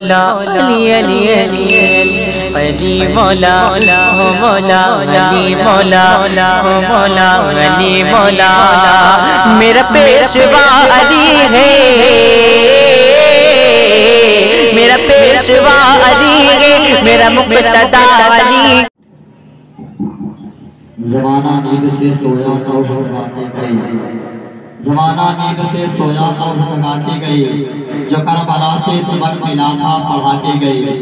علی علی علی علی مولا ہو مولا علی مولا ہو مولا علی مولا میرا پیشوا علی ہے میرا پیشوا علی ہے میرا مقتدا علی زمانہ نیند سے سویا تو جگاتے گئی زمانہ نیند سے سویا تو جگاتے گئی جو کربلا سے سبق ملا تھا پڑھاتے گئی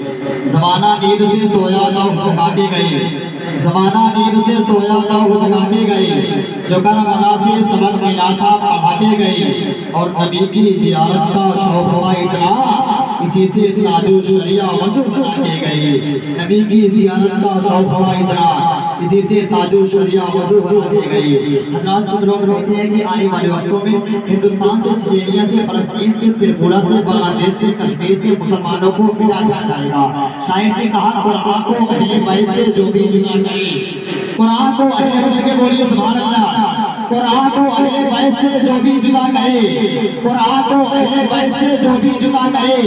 زمانہ نیند سے سویا تو جگاتے گئی زمانہ نیند سے سویا تو جگاتے گئی جو کربلا سے سبق ملا تھا پڑھاتے گئی اور نبی کی زیارت کا شوق ہوا اتنا اسی سے تاج الشریعہ وضو بناتے گئی نبی کی زیارت کا شوق ہوا اتنا اسی سے تاج الشریعہ وضو بناتے گئی حضرات کچھ لوگ کہتے ہیں کہ آنے والے وقتوں میں ہندوستان سے چچینیا سے فلسطین سے ترپورہ سے بنگلہ دیش سے کشمیر سے مسلمانوں کو ملا دیا جائے گا شاعر نے کہا قرآن کو اہل بیت سے جو بھی جدا کرے قرآن کو اہل بیت کے بولیے سبحان اللہ قرآن کو اہل بیت سے جو بھی جدا کرے قرآن کو اہل بیت سے جو بھی جدا کرے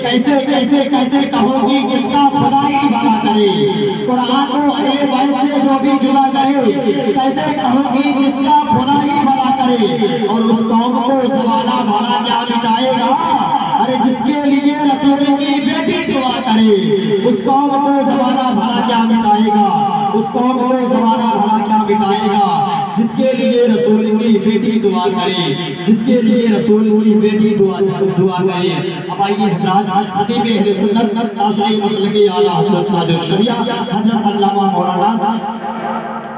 کیسے کیسے کیسے کہوں گی جس کا خدا ہی بھلا کرے قرآن کو اہل بیت سے جو بھی جدا کرے کیسے کہوں گی جس کا خدا ہی بھلا کرے اور اس قوم کو زمانہ بھلا کیا مٹائے گا ارے جس کے لیے رسول کی بیٹی دعا کرے اس قوم کو زمانہ بھلا کیا مٹائے گا اس قوم کو زمانہ بھلا کیا مٹائے گا جس کے لیے رسول کی بیٹی دعا کرے جس کے لیے رسول کی بیٹی دعا کرے اب آئیے حضرات خطیب اہل سنت تاشری مسلک اعلیٰ حضرت تاج الشریعہ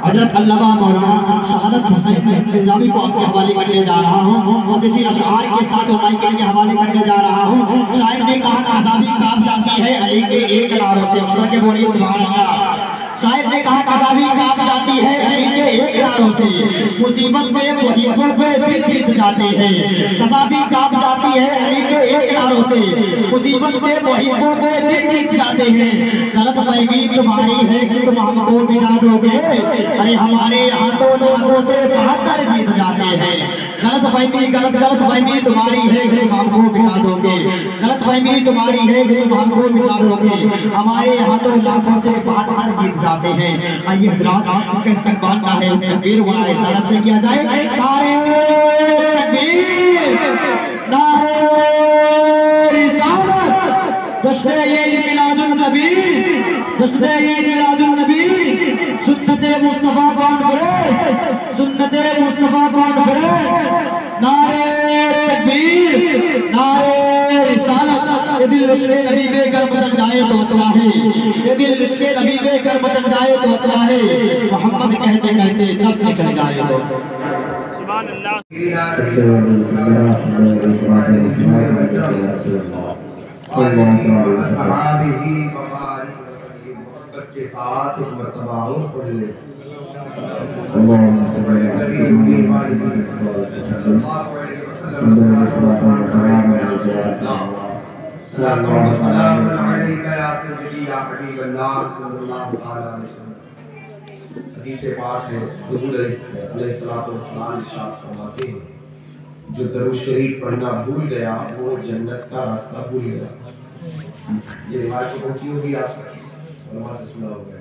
حضرت علامہ مولانا شہادت حسین نظامی کو آپ کے حوالے کرنے جا رہا ہوں موسیقی اشعار کے ساتھ علماء کے حوالے کرنے جا رہا ہوں شاعر نے کہا عذابی کام جاتی ہے علی کے ایک نعروں سے مطلب کہ بولیے سبحان اللہ شاعر نے کہا قذابی کام جاتی ہے علی کے ایک نعروں سے مصیبت میں محبوں پہ دل جیت جاتے ہیں قذابی کام جاتی ہے علی کے ایک نعروں سے مصیبت میں محبوں پہ دل جیت جاتے ہیں غلط فہمی تمہاری ہے کہ تم ہم کو مٹا دو گے ارے ہمارے ہاتھوں نازوں سے 72 جیت جاتے ہیں غلط فہمی تمہاری ہے کہ تم ہم کو مٹا دو گے غلط فہمی تمہاری ہے کہ تم ہم کو مٹا دو گے ہمارے ہاتھوں نازوں سے 72 جیت جاتے ہیں آئیے حضرات ان کا استقبال نعرہ تکبیر و نعرہ رسالت سے کیا جائے نعرہ تکبیر نعرہ رسالت جشن عید میلاد النبی جشن عید میلاد النبی سنت مصطفیٰ کانفرنس سنت مصطفیٰ کانفرنس نعرہ تکبیر نعرہ رسالت یہ دل عشق نبی بے کر بچن جائے تو اچھا ہے یہ دل عشق نبی بے کر بچن جائے تو اچھا ہے محمد کہتے کہتے تب نکل جائے تو سبحان اللہ کے ساتھ ایک مرتبہ اور پڑھ لے حدیث پاک ہے حضور علیہ السلام ارشاد فرماتے ہیں جو درود شریف پڑھنا بھول گیا وہ جنت کا راستہ بھول گیا یہ روایت کو پہنچی ہوگی آپ علماء سے سنا ہوگا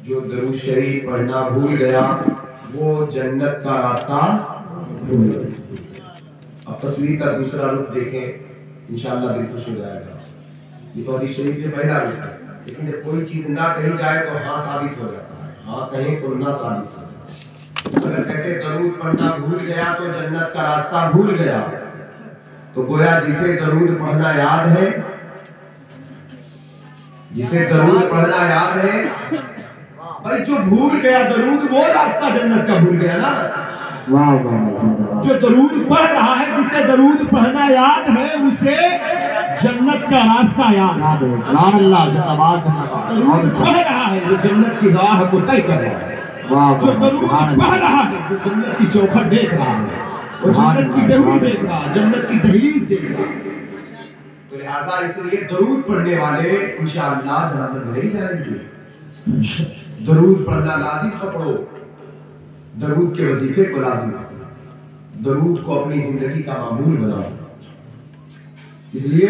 جو درود شریف پڑھنا بھول گیا وہ جنت کا راستہ بھول گیا اب تصویر کا دوسرا رخ دیکھیں انشاءاللہ دل خوش ہو جائے گا یہ تو حدیث شریف سے پہلا رخ ہے لیکن جب کوئی چیز نہ کہیں جائے تو ہاں ثابت ہو جاتا ہے ہاں کہیں تو نہ ثابت ہو جاتا ہے اگر کہتے درود پڑھنا بھول گیا تو جنت کا راستہ بھول گیا تو گویا جسے درود پڑھنا یاد ہے جسے درود پڑھنا یاد ہے بھائی جو بھول گیا درود وہ راستہ جنت کا بھول گیا نا جو درود پڑھ رہا ہے جسے درود پڑھنا یاد ہے اسے جنت کا راستہ یاد ہے سبحان اللہ درود پڑھ رہا ہے وہ جنت کی راہ کو طے کر رہا ہے جو درود پڑھ رہا ہے وہ جنت کی چوکھٹ دیکھ رہا ہے وہ جنت کی ڈہری دیکھ رہا ہے جنت کی دہلیز دیکھ رہا ہے تو لہذا اس لیے درود پڑھنے والے انشاءاللہ جنت میں نہیں جائیں گے درود پڑھنا لازم پکڑو درود کے وظیفے کو لازم پکڑو درود کو اپنی زندگی کا معمول بناؤ اس لیے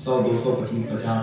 100, 200, 25, 50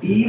3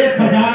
1000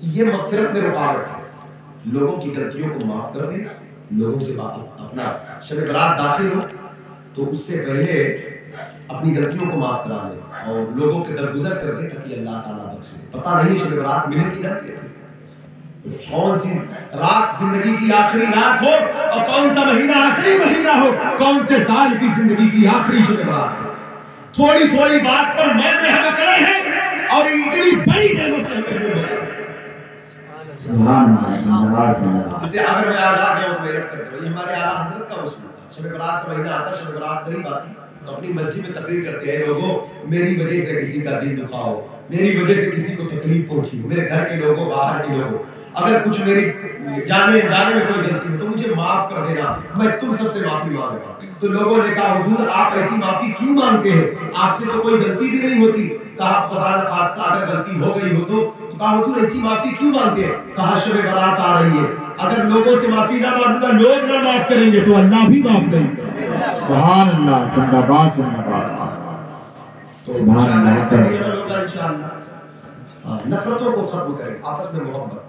یہ مغفرت میں رکاوٹ ہے. لوگوں کی غلطیوں کو معاف کر دیں, لوگوں سے اپنا شب برات داخل ہو تو اس سے پہلے اپنی غلطیوں کو معاف کرا دیں اور لوگوں کے درگزر کر دیں تاکہ اللہ تعالیٰ بخشے. پتہ نہیں شب برات ملے گی نہ ملے, کون سی رات زندگی کی آخری رات ہو اور کون سا مہینہ آخری مہینہ ہو, کون سے سال کی زندگی کی آخری شب برات ہو. تھوڑی تھوڑی بات پر میں نے ہمیں کرے ہیں اور اتنی بڑی نعمت سے ہمیں دور ہے. اگر میں آزاد گیا ہوں تو میرٹ کرتے ہو, یہ ہمارے اعلیٰ حضرت کا اصول تھا. شب برات کا مہینہ آتا, شب برات قریب آتی تو اپنی مسجد میں تقریر کرتے ہیں, لوگوں میری وجہ سے کسی کا دل دکھا ہو, میری وجہ سے کسی کو تکلیف پہنچی ہو, میرے گھر کے لوگوں باہر کے لوگوں, اگر کچھ میری جانے میں کوئی غلطی ہو تو مجھے معاف کر دینا, میں تم سب سے معافی مانگتا ہوں. تو لوگوں نے کہا حضور آپ ایسی معافی کیوں مانگتے ہیں, آپ سے تو کوئی غلطی بھی نہیں ہوتی. کہا خدا نہ خواستہ اگر غلطی ہو گئی ہو تو کہا حضور ایسی معافی کیوں مانگتے ہیں. کہا شب برات آ رہی ہے, اگر لوگوں سے معافی نہ مانگوں گا لوگ نہ معاف کریں گے تو اللہ بھی معاف نہیں کرے گا. سبحان اللہ, زندہ باد زندہ باد. سبحان انشاءاللہ نفرتوں کو ختم کریں, آپس میں محبت,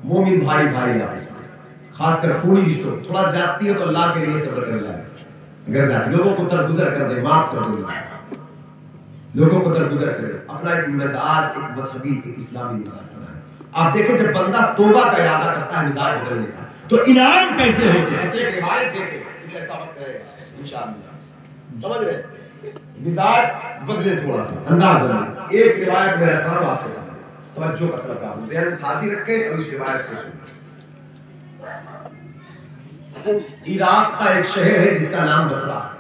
مومن بھائی بھائی آپس میں, خاص کر خونی رشتوں. تھوڑا زیادتی ہے تو اللہ کے لیے صبر کر لائے, اگر زیادتی لوگوں کو درگزر کر دے, معاف کر دے, لوگوں کو درگزر کرے, اپنا ایک مزاج, ایک مذہبی, ایک اسلامی مزاج بنائے. آپ دیکھیں جب بندہ توبہ کا ارادہ کرتا ہے مزاج بدلنے کا تو انعام کیسے ہوتے ہیں. ایسے ایک روایت دیکھیں کچھ ایسا وقت ہے انشاءاللہ, سمجھ رہے مزاج بدلے, تھوڑا سا انداز بدلے. ایک روایت میں رکھ رہا ہوں آپ کے سامنے, توجہ کا طلب کروں, ذہن میں حاضر رکھیں اور اس روایت کو سنیں. عراق کا ایک شہر ہے جس کا نام بصرہ ہے.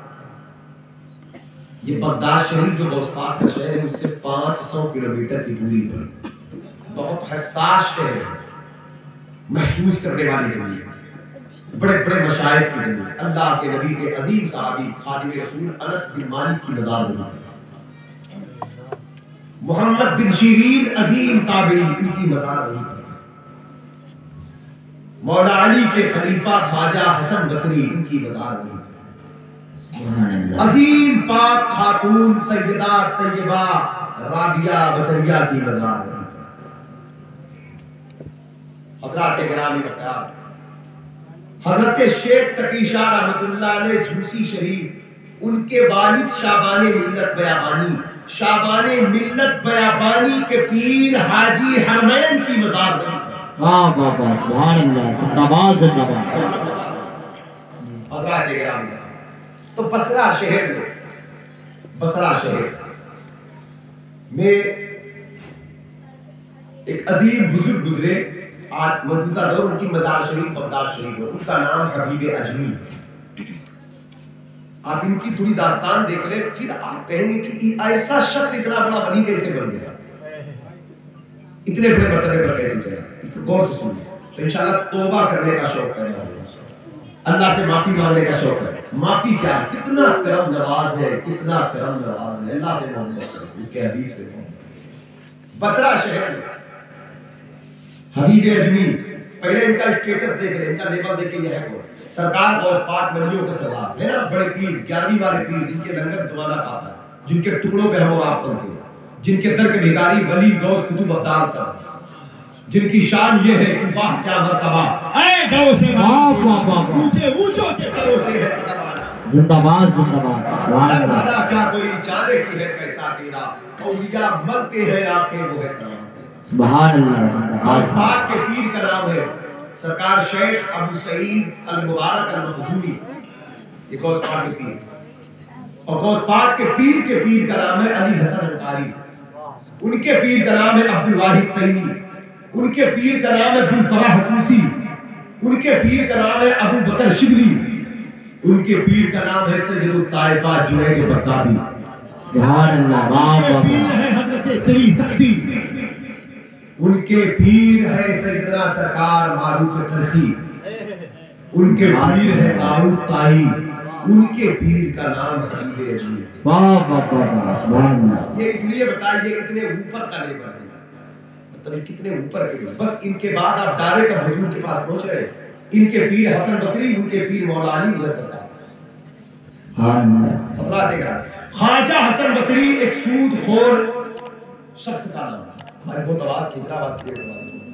یہ بغداد شریف جو بوسطات کا شہر ہے اس سے 500 کلومیٹر کی دوری پر بہت حساس شہر ہے, محسوس کرنے والی زمین ہے, بڑے بڑے مشائخ کی زمین. اللہ کے نبی کے عظیم صحابی خادم رسول انس بن مالک کی مزار بنا ہے. محمد بن شیرین عظیم تابعی, ان کی مزار بنی ہے. مولا علی کے خلیفہ خواجہ حسن بصری, ان کی مزار بنی ہے. عظیم پاک خاتون سیدہ طیبہ رابعہ بصریہ کی مزار بنی ہے. حضرات گرامی وقار, حضرت شیخ تقی شاہ رحمۃ اللہ علیہ جھوسی شریف, ان کے والد شابان ملت بیابانی, شابان ملت بیابانی کے پیر حاجی حرمین کی مزار بنی ہے. واہ واہ واہ, سبحان اللہ, زندہ باد زندہ باد. حضرات گرامی تو بصرہ شہر میں, بصرہ شہر میں ایک عظیم بزرگ گزرے, آج موجودہ دور ان کی مزار شریف بغداد شریف ہے, ان کا نام حبیب اجمی. آپ ان کی تھوڑی داستان دیکھ لیں پھر آپ کہیں گے کہ ایسا شخص اتنا بڑا ولی کیسے بن گیا, اتنے بڑے مرتبے پر کیسے چلا. اس کو غور سے سنیں تو انشاءاللہ توبہ کرنے کا شوق پیدا ہوگا, اللہ سے معافی مانگنے کا شوق ہے. معافی کیا ہے, کتنا کرم نواز ہے, کتنا کرم نواز ہے. اللہ سے محبت کرو, اس کے حبیب سے محبت. بصرہ شہر میں حبیب اجمی, پہلے ان کا اسٹیٹس دیکھ لیں, ان کا لیبل دیکھیں, یہ ہے وہ سرکار غوث پاک ولیوں کا سردار ہے نا, بڑے پیر, 11ویں والے پیر, جن کے لنگر دمانا کھاتا ہے, جن کے ٹکڑوں پہ ہم اور آپ پڑھتے ہیں, جن کے در کے بھکاری ولی غوث قطب ابدال صاحب, جن کی شان یہ ہے کہ واہ کیا مرتبہ اے غوث اونچے اونچوں کے سروں سے ہے قدم آنا. زندہ باد زندہ باد, سبحان اللہ. بھلا کیا کوئی جانے کی ہے کیسا تیرا, اولیاء ملتے ہیں آنکھیں وہ ہے تمام. سبحان اللہ, زندہ غوث باد. پاک کے پیر کا نام ہے سرکار شیخ ابو سعید المبارک المخزومی, یہ غوث پاک کے پیر. اور غوث پاک کے پیر کا نام ہے علی حسن انصاری, ان کے پیر کا نام ہے عبد الواحد تیمی, ان کے پیر کا نام ہے ابو الفلاح طوسی, ان کے پیر کا نام ہے ابو بکر شبلی, ان کے پیر کا نام ہے سید الطائفہ جنید بغدادی. سبحان اللہ, واہ واہ پیر واہ. ہے حضرت سری سختی, ان کے پیر ہے سیدنا سرکار معروف تلخی, ان کے پیر ہے داؤد طائی, ان کے پیر کا نام حبیب اجمی. واہ واہ واہ, سبحان اللہ. یہ اس لیے بتائیے کتنے اوپر کا لیبل ہے, مطلب کتنے اوپر کے, بس ان کے بعد آپ ڈائریکٹ اب حضور کے پاس پہنچ رہے ہیں. ان کے پیر حسن بصری, ان کے پیر مولا علی رضی اللہ عنہ. سبحان اللہ. حضرات اکرام, خواجہ حسن بصری ایک سود خور شخص کا نام ہے. ہماری بہت آواز کھینچ رہا, آواز کلیئر کروا دیں.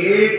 1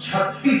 36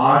8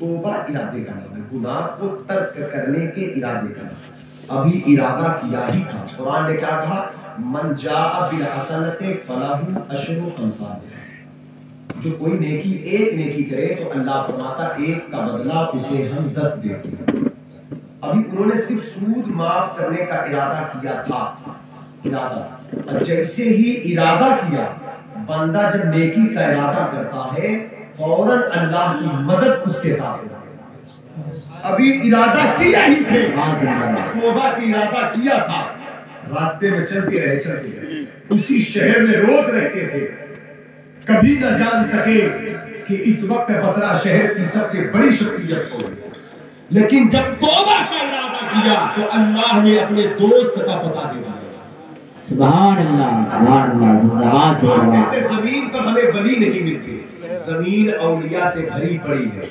توبہ ارادے کا نام ہے، گناہ کو ترک کرنے کے ارادے کا نام ہے۔ ابھی ارادہ کیا ہی تھا، قرآن نے کیا کہا؟ من جاء بالحسنۃ فلہ عشر امثالها، جو کوئی نیکی ایک نیکی کرے تو اللہ فرماتا ایک کا بدلہ اسے ہم 10 دیتے ہیں۔ ابھی انہوں نے صرف سود معاف کرنے کا ارادہ کیا تھا، ارادہ، جیسے ہی ارادہ کیا، بندہ جب نیکی کا ارادہ کرتا ہے فوراً اللہ کی مدد اس کے ساتھ ہے۔ ابھی ارادہ کیا ہی تھے، توبہ کی ارادہ کیا تھا، راستے میں چلتے رہے، اسی شہر میں روز رہتے تھے، کبھی نہ جان سکے کہ اس وقت بصرہ شہر کی سب سے بڑی شخصیت ہو، لیکن جب توبہ کا ارادہ کیا تو اللہ نے اپنے دوست کا پتہ دے دیا۔ سبحان اللہ، سبحان اللہ، زندہ باد۔ زمین پر ہمیں ولی نہیں ملتے، زمین اولیاء سے بھری پڑی ہے۔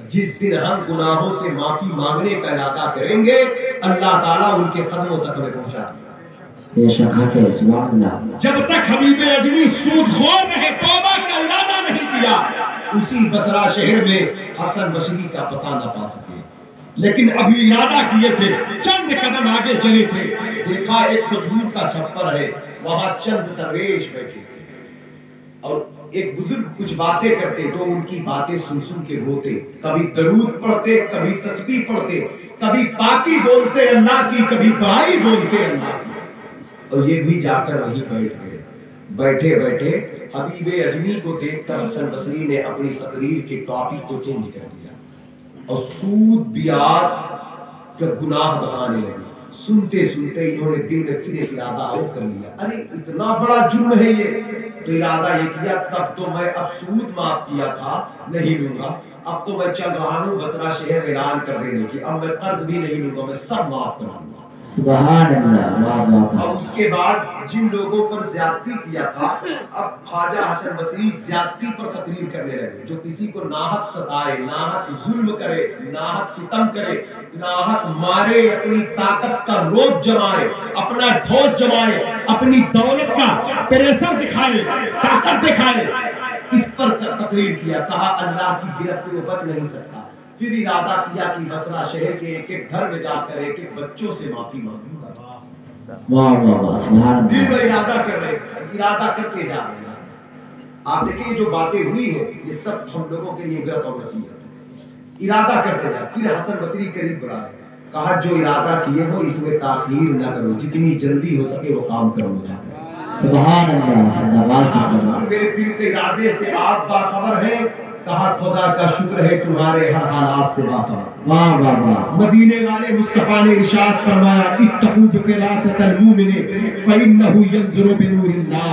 جس دن ہم گناہوں سے معافی مانگنے کا ارادہ کریں گے اللہ تعالیٰ ان کے قدموں تک ہمیں پہنچا دے بے شک حق ہے، سبحان اللہ۔ جب تک حبیب اجمی سود خور رہے، توبہ کا ارادہ نہیں کیا، اسی بصرہ شہر میں حسن بصری کا پتہ نہ پا سکے، لیکن ابھی ارادہ کیے تھے، چند قدم آگے چلے تھے، دیکھا ایک کھجور کا چھپر ہے، وہاں چند درویش بیٹھے تھے اور ایک بزرگ کچھ باتیں کرتے تو ان کی باتیں سن سن کے روتے، کبھی درود پڑھتے، کبھی تسبیح پڑھتے، کبھی پاکی بولتے اللہ کی، کبھی بڑائی بولتے اللہ کی، اور یہ بھی جا کر وہیں بیٹھ گئے۔ بیٹھے بیٹھے حبیب اجمی کو دیکھ کر حسن بصری نے اپنی تقریر کے ٹاپک کو چینج کر دیا اور سود بیاز کا گناہ بتانے لگے۔ سنتے سنتے انہوں نے دل میں پھر ایک ارادہ اور کر لیا، ارے اتنا بڑا جرم ہے یہ، تو ارادہ یہ کیا، تب تو میں اب سود معاف کیا تھا نہیں لوں گا، اب تو میں چل رہا ہوں بصرہ شہر اعلان کر دینے کی، اب میں قرض بھی نہیں لوں گا، میں سب معاف کر دوں گا۔ سبحان اللہ۔ اور اس کے بعد جن لوگوں پر زیادتی کیا تھا، اب خواجہ حسن بصری زیادتی پر تقریر کرنے لگے، جو کسی کو ناحق ستائے، ناحق ظلم کرے، ناحق ستم کرے، ناحق مارے، اپنی طاقت کا روب جمائے، اپنا ٹھوس جمائے، اپنی دولت کا پریشر دکھائے، طاقت دکھائے، اس پر تقریر کیا، کہا اللہ کی گرفت میں بچ نہیں سکتا۔ پھر ارادہ کیا کہ بصرہ شہر کے ایک ایک گھر میں جا کر ایک ایک بچوں سے معافی مانگوں گا۔ واہ واہ واہ، سبحان اللہ۔ دل میں ارادہ کر رہے، ارادہ کرتے جا رہے ہیں۔ آپ دیکھیں یہ جو باتیں ہوئی ہیں یہ سب ہم لوگوں کے لیے عبرت اور نصیحت ہے۔ ارادہ کرتے جا، پھر حسن بصری قریب بڑھائے، کہا جو ارادہ کیے ہو اس میں تاخیر نہ کرو، جتنی جلدی ہو سکے وہ کام کرو۔ سبحان اللہ، زندہ باد۔ میرے دل کے ارادے سے آپ باخبر ہیں، کہا خدا کا شکر ہے تمہارے ہر حالات سے باخبر۔ واہ واہ واہ۔ مدینے والے مصطفیٰ نے ارشاد فرمایا اتقوا بفراست المؤمن فإنه ينظر بنور اللہ،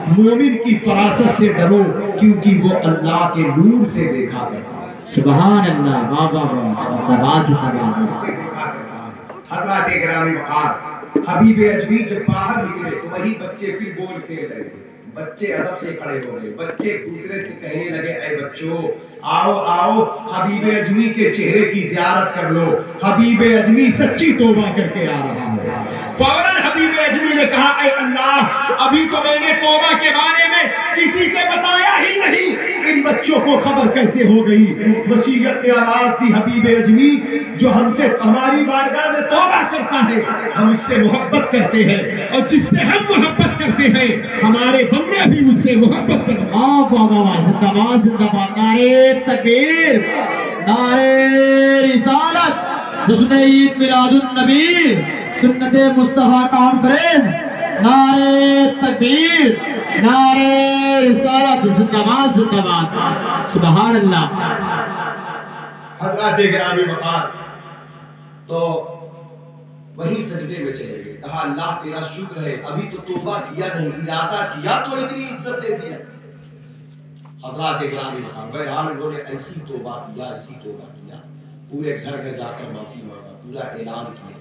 مومن کی فراست سے ڈرو کیونکہ وہ اللہ کے نور سے دیکھا کرتا ہے۔ سبحان اللہ، واہ واہ واہ، زندہ باد، نور سے دیکھا کرتا ہے۔ حضرات گرامی وقار، حبیب اجمی جب باہر نکلے تو وہی بچے پھر بول کھیل رہے تھے، بچے ادب سے کھڑے ہو گئے، بچے دوسرے سے کہنے لگے اے بچوں آؤ آؤ حبیب اجمی کے چہرے کی زیارت کر لو، حبیب اجمی سچی توبہ کر کے آ رہا ہے۔ فوراً حبیب اجمی نے کہا اے اللہ ابھی تو میں نے توبہ کے بارے میں کسی سے بتایا ہی نہیں، ان بچوں کو خبر کیسے ہو گئی؟ وصیت آواز تھی حبیب اجمی جو ہم سے ہماری بارگاہ میں توبہ کرتا ہے ہم اس سے محبت کرتے ہیں، اور جس سے ہم محبت کرتے ہیں ہمارے بندے بھی اس سے محبت کرتے ہیں۔ زندہ باد، زندہ باد، نعرے تکبیر، نعرے رسالت، جشن عید میلاد النبی، سنت مصطفیٰ کانفرنس، نعرے تکبیر، نعرے رسالت، زندہ باد، زندہ باد، سبحان اللہ۔ حضرات گرامی وقار، تو وہی سجدے میں چلے گئے، کہا اللہ تیرا شکر ہے ابھی تو توبہ کیا نہیں، ارادہ کیا تو اتنی عزت دے دیا۔ حضرات گرامی وقار، بہرحال انہوں نے ایسی توبہ کیا، ایسی توبہ کیا، پورے گھر گھر جا کر معافی مانگا، پورا اعلان کیا۔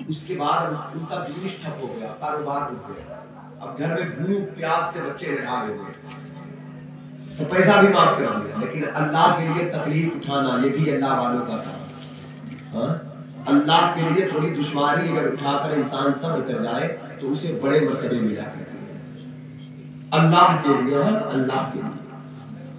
اس کے بعد ان کا بزنس ٹھپ ہو گیا، کاروبار رک گیا، اب گھر میں بھوک پیاس سے بچے ناراض ہو گئے، سب پیسہ بھی معاف کر دیا، لیکن اللہ کے لیے تکلیف اٹھانا یہ بھی اللہ والوں کا کام ہے۔ اللہ کے لیے تھوڑی دشواری اگر اٹھا کر انسان صبر کر جائے تو اسے بڑے مرتبے ملا کرتے ہیں۔ اللہ کے لیے، اللہ کے لیے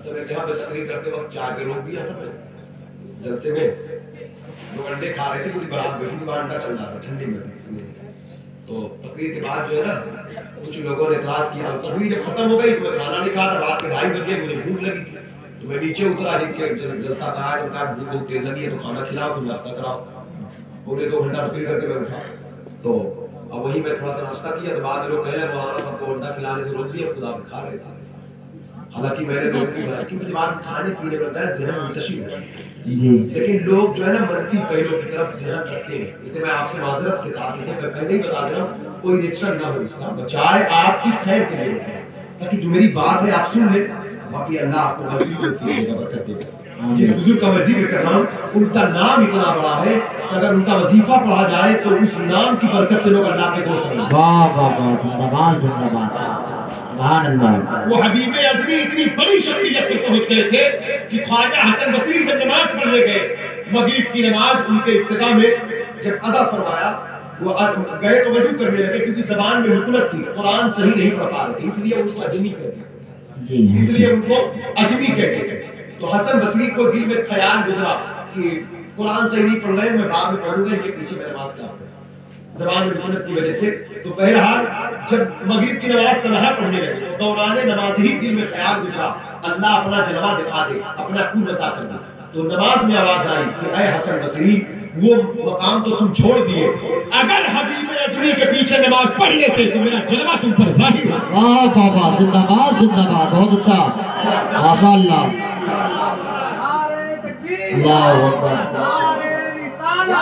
اصل میں جہاں پہ تقریر کرتے وقت چائے پہ روک دیا تھا جلسے میں، لوگ انڈے کھا رہے تھے، پوری برات بیٹھی تھی، وہاں انڈا چل رہا تھا ٹھنڈی میں، تو تقریر کے بعد جو ہے نا کچھ لوگوں نے اعتراض کیا، تقریر جب ختم ہو گئی تو میں کھانا نہیں کھا تھا، رات کے 2:30 بجے مجھے بھوک لگی تھی، تو میں نیچے اترا، جلسہ تھا ہے، کہا بھوک بہت تیز لگی ہے تو کھانا کھلاؤ، تم ناشتہ کراؤ، پورے 2 گھنٹہ تقریر کر کے میں اٹھا، تو اب وہیں میں تھوڑا سا ناشتہ کیا، تو بعد میں لوگ کہہ رہے ہیں مولانا صاحب کو انڈا کھلانے سے روک دیا، خدا پہ کھا رہے تھے، حالانکہ میں نے لوگوں کی بھلائی، کیونکہ جب آپ کھانے پینے میں ہوتا ہے ذہن منتشر ہوتا ہے، لیکن لوگ جو ہے نا منفی پہلوؤں کی طرف ذہن رکھتے ہیں، اس لیے میں آپ سے معذرت کے ساتھ اسے پہلے ہی بتا دے رہا ہوں، کوئی ریئیکشن نہ ہو اس کا، بچائے آپ کی خیر کے لیے ہوتا ہے، تاکہ جو میری بات ہے آپ سن لیں، باقی اللہ آپ کو برکت دے گا، برکت دے گا۔ جس بزرگ کا میں ذکر کر رہا ہوں ان کا نام اتنا بڑا ہے کہ اگر ان کا وظیفہ پڑھا جائے تو اس نام کی برکت سے لوگ اللہ کے دوست بنیں۔ واہ واہ واہ، زندہ باد زندہ باد، سبحان اللہ۔ وہ حبیب اجمی اتنی بڑی شخصیت پہ پہنچ گئے تھے کہ خواجہ حسن بصری جب نماز پڑھنے گئے، مغرب کی نماز ان کے ابتدا میں جب ادا فرمایا، وہ گئے تو وضو کرنے لگے کیونکہ زبان میں رکنت تھی، قرآن صحیح نہیں پڑھ پا رہے تھے، اس لیے ان کو اجمی کہتے ہیں، اس لیے ان کو اجمی کہتے ہیں۔ تو حسن بصری کو دل میں خیال گزرا کہ قرآن صحیح نہیں پڑھ رہے، میں بعد میں پڑھوں گا، ان کے پیچھے میں نماز کیا زبان میں رکنت کی وجہ سے۔ تو بہرحال جب مغرب کی نماز تنہا پڑھنے لگے تو دوران نماز ہی دل میں خیال گزرا اللہ اپنا جلوہ دکھا دے، اپنا قوت عطا کر دے، تو نماز میں آواز آئی کہ اے حسن بصری وہ مقام تو تم چھوڑ دیے، اگر حبیب اجمی کے پیچھے نماز پڑھ لیتے تو میرا جلوہ تم پر ظاہر ہوتا۔ واہ بابا، زندہ باد زندہ باد، بہت اچھا، ماشاء اللہ، اللہ اکبر،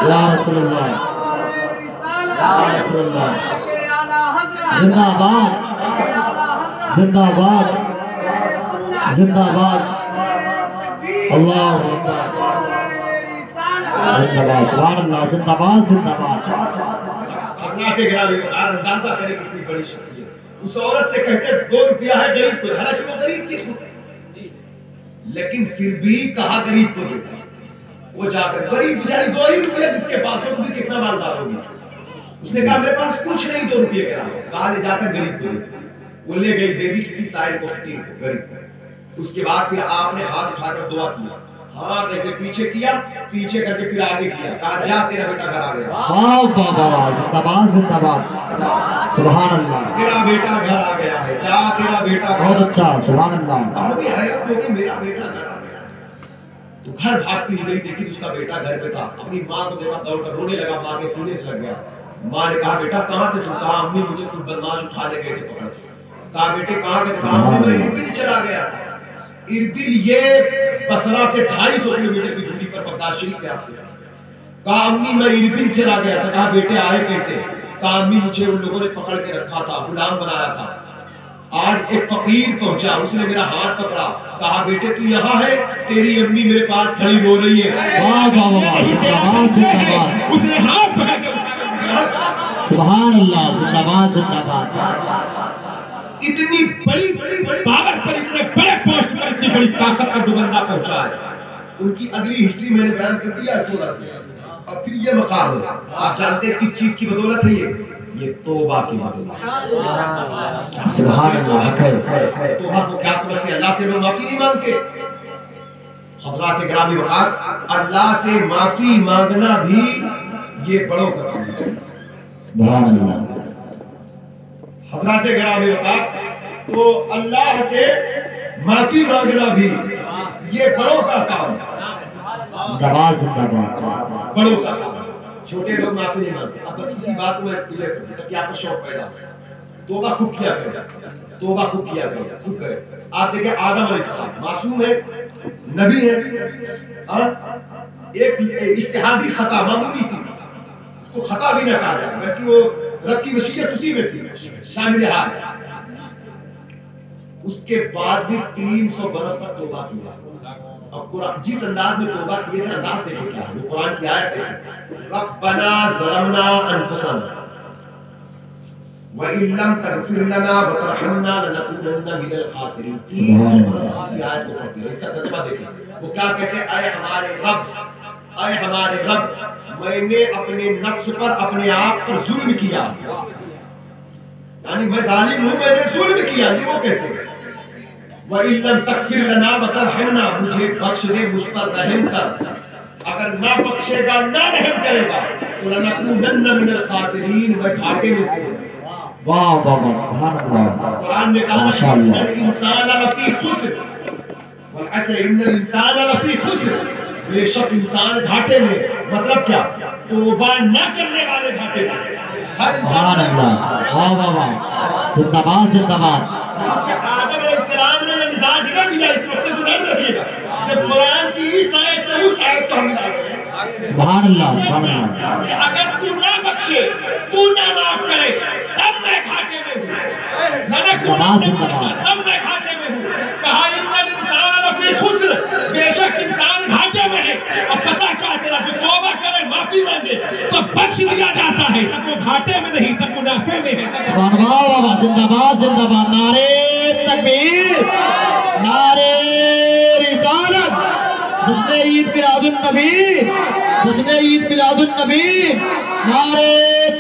یا رسول اللہ، یا رسول اللہ، زندہ باد زندہ باد زندہ باد، اللہ اکبر، زندہ باد، سبحان اللہ، زندہ باد زندہ باد۔ حضرات گرامی اندازہ کریں کتنی بڑی شخصیت، اس عورت سے کہتے 2 روپیہ ہے غریب کو، حالانکہ وہ غریب تھی خود، لیکن پھر بھی کہا غریب کو دیتا، وہ جا کر غریب بیچاری 2 ہی روپیہ جس کے پاس ہو تو کتنا مالدار ہوگی، اس نے کہا میرے پاس کچھ نہیں 2 روپیہ کا، کہا لے جا کر غریب کو دے، وہ لے گئی دے دی کسی سائل کو فقیر کو غریب کو، اس کے بعد پھر آپ نے ہاتھ اٹھا کر دعا کیا، ہاتھ ایسے پیچھے کیا، پیچھے کر کے پھر آگے کیا، کہا جا تیرا بیٹا گھر آ گیا، واہ بابا، زندہ باد زندہ باد، سبحان اللہ، تیرا بیٹا گھر آ گیا ہے، جا تیرا بیٹا گھر، بہت اچھا، سبحان اللہ۔ ہم بھی حیرت ہو گئی میرا بیٹا گھر آ گیا، تو گھر بھاگتی ہوئی دیکھی اس کا بیٹا گھر پہ تھا، اپنی ماں کو دیکھا دوڑ کر رونے لگا، ماں کے سینے سے لگ گیا، ماں نے کہا بیٹا کہاں تھے تم؟ کہا امی مجھے کوئی بدماش اٹھانے گئے تھے پکڑ، کہا بیٹے کہاں گئے؟ کہا امی میں اربل چلا گیا تھا، اربل یہ بصرہ سے 250 کلومیٹر کی دوری پر بغداد شریف کے راستے، کہا امی میں اربل چلا گیا تھا، کہا بیٹے آئے کیسے؟ کہا امی مجھے ان لوگوں نے پکڑ کے رکھا تھا، غلام بنایا تھا، آج ایک فقیر پہنچا، اس نے میرا ہاتھ پکڑا، کہا بیٹے تو یہاں ہے، تیری امی میرے پاس کھڑی رو رہی ہے، واہ واہ، زندہ باد زندہ باد، اس نے ہاتھ پکڑ کے اٹھا، سبحان اللہ، زندہ باد زندہ باد۔ اتنی بڑی پاور پر، اتنے بڑے پوسٹ پر، اتنی بڑی طاقت پر جو بندہ پہنچا ہے، ان کی اگلی ہسٹری میں نے بیان کر دیا تھوڑا سا، اور پھر یہ مقام ہے، آپ جانتے ہیں کس چیز کی بدولت ہے یہ توبہ کی بدولت، سبحان اللہ، توبہ کو کیا سمجھتے ہیں؟ اللہ سے لوگ معافی نہیں مانگتے، حضرات گرامی وقار، اللہ سے معافی مانگنا بھی یہ بڑوں کا کام ہے، سبحان اللہ، حضرات گرامی وقار، تو اللہ سے معافی مانگنا بھی یہ بڑوں کا کام ہے، زندہ باد زندہ باد، بڑوں کا کام ہے، چھوٹے لوگ معافی نہیں مانگتے۔ اب بس اسی بات کو میں کلیئر کروں تاکہ آپ کو شوق پیدا ہو، توبہ خود کیا کرے، توبہ خود کیا کرے، خود کرے۔ آپ دیکھیں آدم علیہ السلام معصوم ہے، نبی ہے، ایک اجتہادی خطا معمولی سی، اس کو خطا بھی نہ کہا جائے بلکہ وہ رب کی مشیت اسی میں تھی، شامل حال، اس کے بعد بھی 300 برس تک توبہ کیا، اور قرآن جس انداز میں توبہ کیے تھے انداز دیکھیں کیا ہے، وہ قرآن کی آیت ہے، ربنا ظلمنا انفسنا وَإِن لَّمْ تَغْفِرْ لَنَا وَتَرْحَمْنَا لَنَكُونَنَّ مِنَ الْخَاسِرِينَ، 300 برس کی آیت کو پڑھتے ہیں، اس کا ترجمہ دیکھیں، وہ کیا کہتے ہیں؟ اے ہمارے رب، اے ہمارے رب، میں نے اپنے نفس پر، اپنے آپ پر ظلم کیا، یعنی میں ظالم ہوں، میں نے ظلم کیا، یہ وہ کہتے ہیں، وَإِن لَّمْ تَغْفِرْ لَنَا وَتَرْحَمْنَا، مجھے بخش دے، مجھ پر رحم کر، اگر نہ بخشے گا نہ رحم کرے گا تو لَنَكُونَنَّ مِنَ الْخَاسِرِينَ، میں گھاٹے میں سے ہوں۔ واہ واہ سبحان اللہ، قرآن نے کہا ماشاء اللہ، الانسان لفی خسر والعصر ان الانسان لفی خسر، بے شک انسان گھاٹے میں، مطلب کیا؟ توبہ نہ کرنے والے گھاٹے میں، ہر سبحان انسان۔ اللہ، واہ واہ واہ، زندہ باد زندہ باد۔ آدم علیہ السلام نے یہ مزاج نہ دیا، اس وقت گزر رکھیے گا جب قرآن کی اس آیت سے اس آیت کو ہم ملا رہے ہیں، سبحان اللہ سبحان اللہ، کہ اگر تو نہ بخشے، تو نہ معاف کرے، تب میں گھاٹے میں ہوں، تب میں گھاٹے میں ہوں۔ کہا ان الانسان لفی خسر، بے شک انسان گھاٹے میں ہے۔ اور پتہ کیا چلا، جو توبہ کرے، معافی مانگے تو بخش دیا جاتا ہے، تب وہ گھاٹے میں نہیں، تب منافع میں ہے۔ سبحان اللہ، زندہ باد زندہ باد، نعرے تکبیر، نعرے رسالت، جشن عید میلاد النبی، جشن عید میلاد النبی، نعرے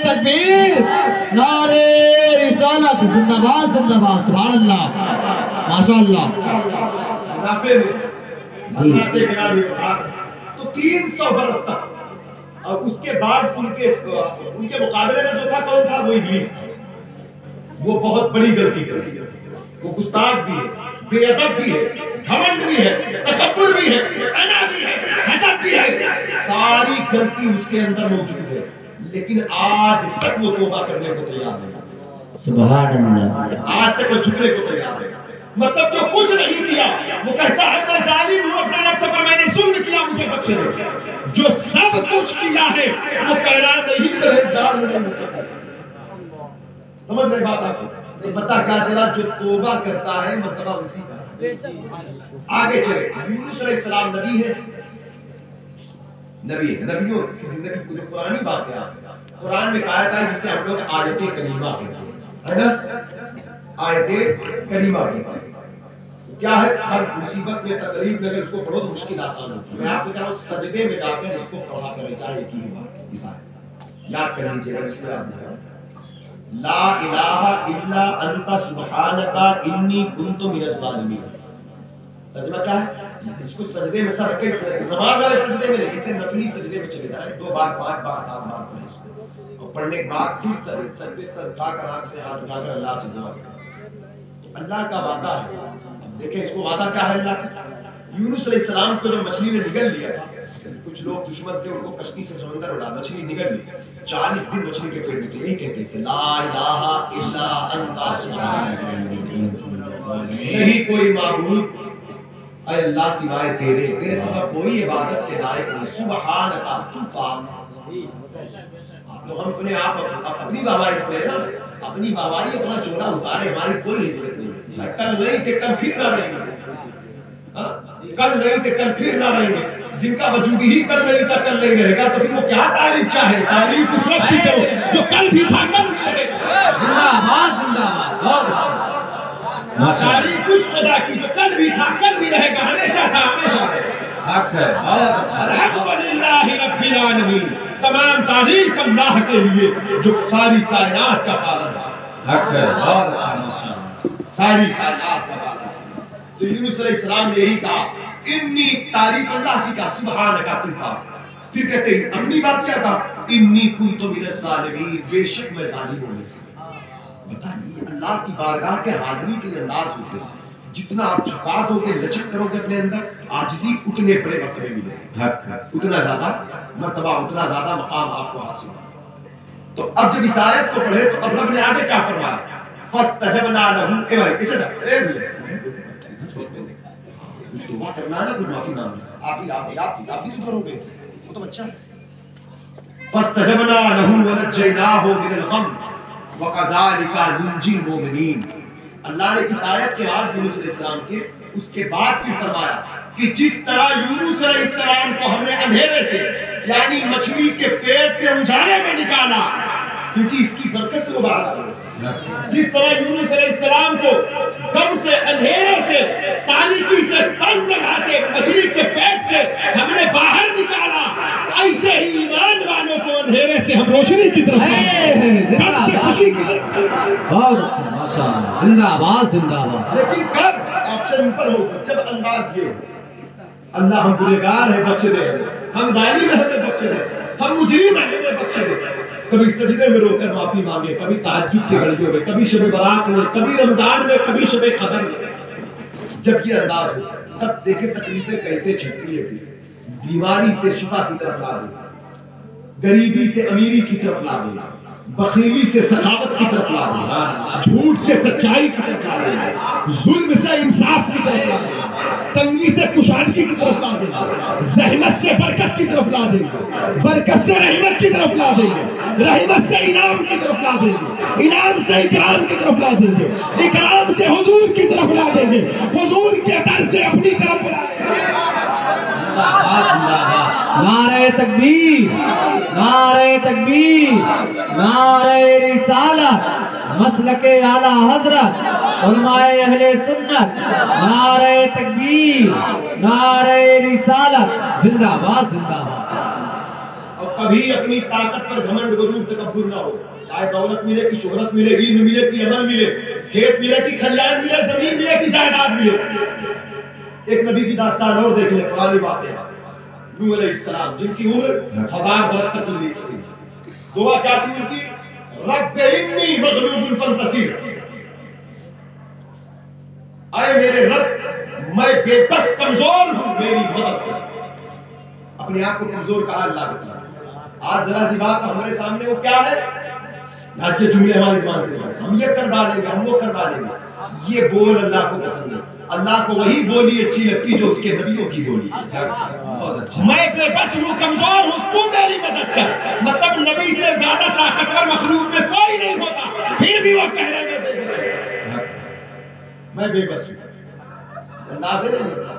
تکبیر، نعرے رسالت، زندہ باد زندہ باد، سبحان اللہ، ماشاء اللہ۔ منافع میں حضرت گرامی تھا تو 300 برس تک، اور اس کے بعد ان کے مقابلے میں جو تھا کون تھا؟ وہ ابلیس تھا۔ وہ بہت بڑی غلطی کر دی، وہ گستاخ بھی ہے، بے ادب بھی ہے، گھمنڈ بھی ہے، تکبر بھی ہے، انا بھی ہے، حسد بھی ہے، ساری غلطی اس کے اندر موجود ہے، لیکن آج تک وہ توبہ کرنے کو تیار نہیں، سبحان اللہ، آج تک وہ جھکنے کو تیار ہے۔ مطلب جو کچھ نہیں کیا وہ کہتا ہے میں ظالم ہوں، اپنے رب سے پر میں نے ظلم کیا، مجھے بخش دے۔ جو سب کچھ کیا ہے وہ کہہ رہا ہے نہیں پرہیزگار ہوں۔ سمجھ رہے بات آپ کو؟ پتہ کیا چلا، جو توبہ کرتا ہے مرتبہ اسی کا۔ آگے چلے، یونس علیہ السلام نبی ہے، نبی ہے، نبیوں کی زندگی کو جو پرانی بات ہے، قرآن میں کہا تھا جسے ہم لوگ آیت کریمہ کہتے ہیں، ہے نا؟ آیت کریمہ کہتے ہیں کیا ہے؟ ہر مصیبت میں تکلیف میں اگر اس کو پڑھو تو مشکل آسان ہوتی ہے۔ میں آپ سے کہہ رہا ہوں سجدے میں جا کر اس کو پڑھا کریں، چاہے ایک ہی بات یاد کر لیجیے گا، اس کو یاد نہیں ہے۔ لا الہ الا انت سبحانک انی کنت من الظالمین، ترجمہ کیا ہے؟ اس کو سجدے میں سر کے، نماز والے سجدے میں نہیں، اسے نفلی سجدے میں چلے جائیں، 2 بار 5 بار 7 بار پڑھیں اس کو، اور پڑھنے کے بعد پھر سجدے سر اٹھا کر آنکھ سے ہاتھ اٹھا کر اللہ سے دعا کریں۔ اللہ کا وعدہ ہے، دیکھیں اس کو وعدہ کیا ہے اللہ کا؟ یونس علیہ السلام کو جو مچھلی نے نگل لیا تھا، کچھ لوگ دشمن تھے ان کو کشتی سے سمندر اڑا، مچھلی نگل لی، 40 دن مچھلی کے پیٹ میں تھے، یہی کہتے تھے لا الہ الا انت سبحانک، نہیں کوئی معبود اے اللہ سوائے تیرے سوا کوئی عبادت کے لائق نہیں، سبحانک تو پاک۔ تو ہم اپنے آپ اپنی بابائی پڑھے نا، اپنی بابائی اپنا چولا اتارے، ہماری کوئی عزت نہیں، کل نہیں تھے کل پھر نہ رہیں گے، کل نہیں تھے کل پھر نہ رہیں گے، جن کا وجود ہی کل نہیں تھا کل نہیں رہے گا تو پھر وہ کیا تعریف چاہے؟ تعریف اس وقت کی کرو جو کل بھی تھا کل بھی رہے گا، زندہ باد زندہ باد، تعریف اس خدا کی جو کل بھی تھا کل بھی رہے گا، ہمیشہ تھا ہمیشہ رہے گا۔ حق ہے، الحمدللہ رب العالمین، تمام تعریف اللہ کے لیے جو ساری کائنات کا پالن ہے، حق ہے، بہت اچھا ماشاءاللہ، ساری کائنات کا پالن ہے۔ تو یونس علیہ السلام نے یہی کہا، انی تعریف اللہ کی کہا، سبحانک تو پاک۔ پھر کہتے ہیں اپنی بات کیا کہا؟ انی کنت من الظالمین، بے شک میں ظالموں میں سے۔ بتائیے اللہ کی بارگاہ کے حاضری کے لیے انداز ہوتے ہیں، جتنا آپ جھکا دو گے، لچک کرو گے اپنے اندر، عاجزی اتنے بڑے مرتبے ملے گا، اتنا زیادہ مرتبہ، اتنا زیادہ مقام آپ کو حاصل ہوگا۔ تو اب جب اس آیت کو پڑھے تو اب رب نے آگے کیا فرمایا؟ فاستجبنا له، اے بھائی پیچھے جا، دعا کرنا ہے نا، کوئی معافی مانگنا، آپ ہی تو کرو گے، وہ تو بچہ ہے۔ فاستجبنا له ونجيناه من الغم وَكَذَلِكَ نُنْجِي الْمُؤْمِنِينَ۔ اللہ نے اس آیت کے بعد یونس علیہ السلام کے اس کے بعد پھر فرمایا کہ جس طرح یونس علیہ السلام کو ہم نے اندھیرے سے یعنی مچھلی کے پیٹ سے اجالے میں نکالا، کیونکہ اس کی برکت سے وہ باہر آ گئے، جس طرح یونس علیہ السلام کو غم سے، اندھیرے سے، تاریکی سے، تنگ جگہ سے، مچھلی کے پیٹ سے ہم نے باہر نکالا، ایسے ہی ایمان والوں کو اندھیرے سے ہم روشنی کی طرف غم سے خوشی کی طرف۔ بہت اچھا ماشاءاللہ، زندہ باد زندہ باد۔ لیکن کب؟ آپ محشر اوپر موجود. جب انداز یہ ہو اللہ ہم گنہگار ہیں بخش دے, ہم ظالم ہیں ہمیں بخش دے, ہم مجرم ہیں ہمیں بخش دے. کبھی سجدے میں رو کر معافی مانگے, کبھی تہجد کی گھڑیوں میں, کبھی شب برات میں, کبھی رمضان میں, کبھی شب قدر میں. جب یہ انداز ہو تب دیکھیں تکلیفیں کیسے چھٹتی ہے. بیماری سے شفا کی طرف لا دے, غریبی سے امیری کی طرف لا دے, بخیلی سے سخاوت کی طرف لا دے, جھوٹ سے سچائی کی طرف لا دے, ظلم سے انصاف کی طرف لا دے, تنگی سے کشادگی کی طرف لا دیں گے, زحمت سے برکت کی طرف لا دیں گے, برکت سے رحمت کی طرف لا دیں گے, رحمت سے انعام کی طرف لا دیں گے, انعام سے اکرام کی طرف لا دیں گے, اکرام سے حضور کی طرف لا دیں گے, حضور کے در سے اپنی طرف بلا دیں گے. نعرہ تکبیر, نعرہ تکبیر, نعرہ رسالت, مسلک اعلیٰ حضرت, علماء اہل سنت, نعرہ تکبیر, نعرہ رسالت, زندہ باد, زندہ باد. اور کبھی اپنی طاقت پر گھمنڈ غرور تکبر نہ ہو, چاہے دولت ملے کہ شہرت ملے, علم ملے کہ عمل ملے, کھیت ملے کہ کھلیان ملے, زمین ملے کہ جائیداد ملے. ایک نبی کی داستان اور دیکھ لیں, قرآن واقعہ. نوح علیہ السلام جن کی عمر 1000 برس تک گزری تھی, دعا کیا تھی ان کی؟ رب انی مغلوب فانتصر, اے میرے رب میں بے بس کمزور ہوں, میری مدد کر. اپنے آپ کو کمزور کہا اللہ کے سامنے. آج ذرا سی بات ہمارے سامنے وہ کیا ہے, آج کے جملے ہماری زبان سے ہم یہ کر ڈالیں گے, ہم وہ کر ڈالیں گے. یہ بول اللہ کو پسند ہے. اللہ کو وہی بولی اچھی لگتی جو اس کے نبیوں کی بولی. میں بے بس ہوں, کمزور ہوں, تو میری مدد کر. مطلب نبی سے زیادہ طاقتور مخلوق میں کوئی نہیں ہوتا, پھر بھی وہ کہہ رہے ہیں بے بس ہوں, میں بے بس ہوں. اندازے نہیں ہوتا.